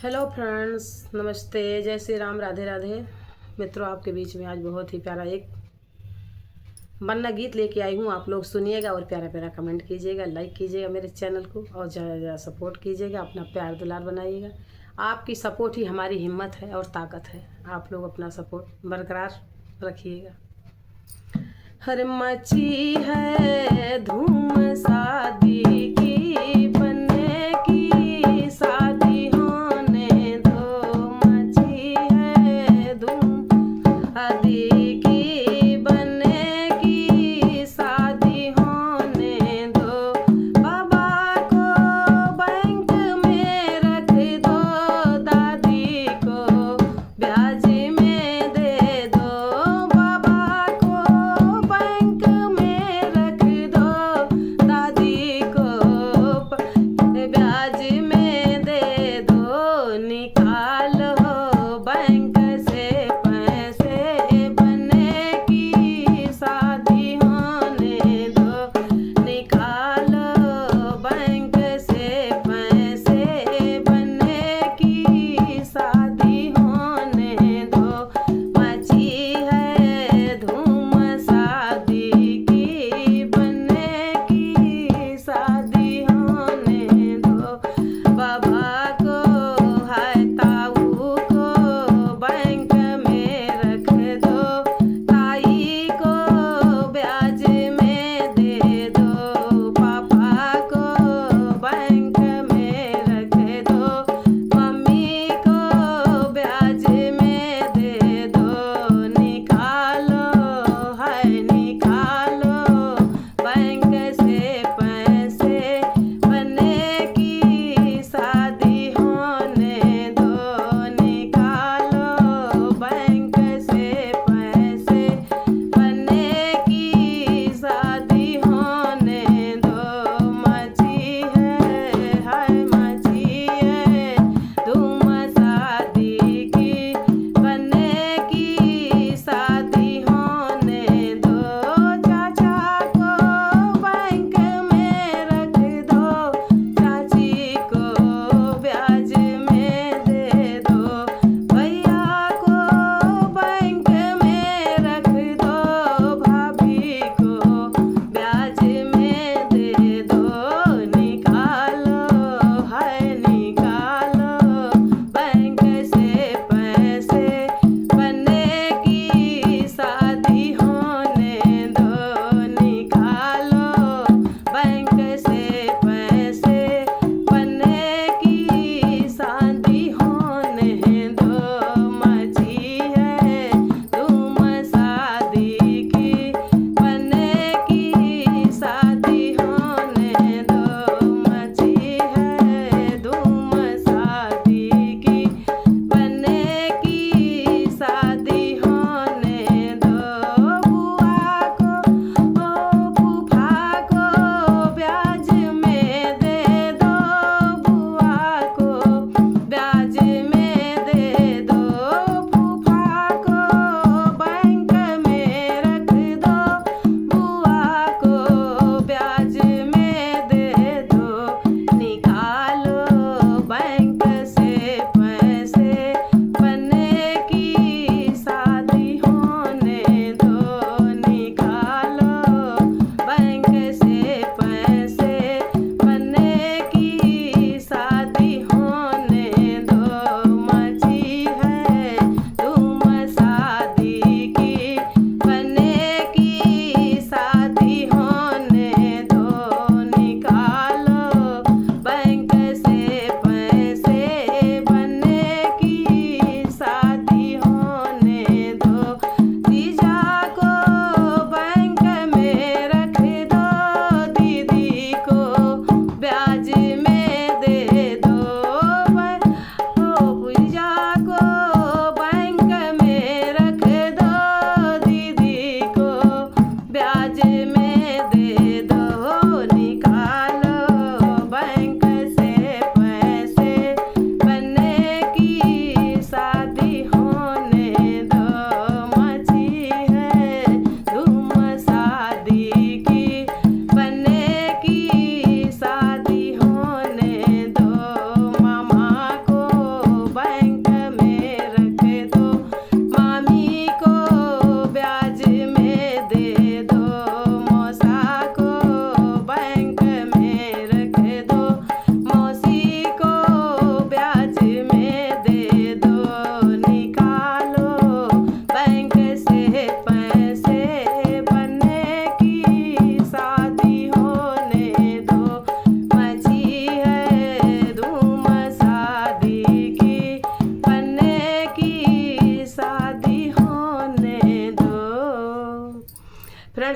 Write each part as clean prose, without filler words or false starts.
Hello friends, नमस्ते, जय श्री राम, राधे राधे। मित्रों, आपके बीच में आज बहुत ही प्यारा एक वन्ना गीत लेके आई हूँ। आप लोग सुनिएगा और प्यारा प्यारा कमेंट कीजिएगा, लाइक कीजिएगा मेरे चैनल को और ज़्यादा ज़्यादा सपोर्ट कीजिएगा, अपना प्यार दुलार बनाइएगा। आपकी सपोर्ट ही हमारी हिम्मत है और ताकत है। आप लोग अपना सपोर्ट बरकरार रखिएगा। हर मची है धूम शादी की, बनने की शादी होने दो। मची है धूम शादी की, बनने की शादी होने दो। बाबा को बैंक में रख दो, दादी को ब्याज में दे दो। बाबा को बैंक में रख दो, दादी को ब्याज में दे दो। निकालो बैंक से पैसे, बनने की शादी होने दो। निकालो बैंक से पैसे, बनने की शादी होने दो। मची है धूम शादी की, बनने की शादी होने दो।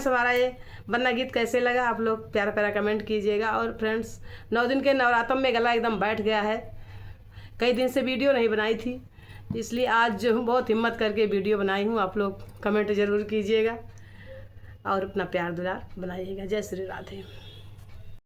फ्रेंड्स हमारा ये बन्ना गीत कैसे लगा आप लोग प्यारा प्यारा कमेंट कीजिएगा। और फ्रेंड्स 9 दिन के नवरात्र में गला एकदम बैठ गया है, कई दिन से वीडियो नहीं बनाई थी, इसलिए आज जो हूँ बहुत हिम्मत करके वीडियो बनाई हूँ। आप लोग कमेंट ज़रूर कीजिएगा और अपना प्यार दुलार बनाइएगा। जय श्री राधे।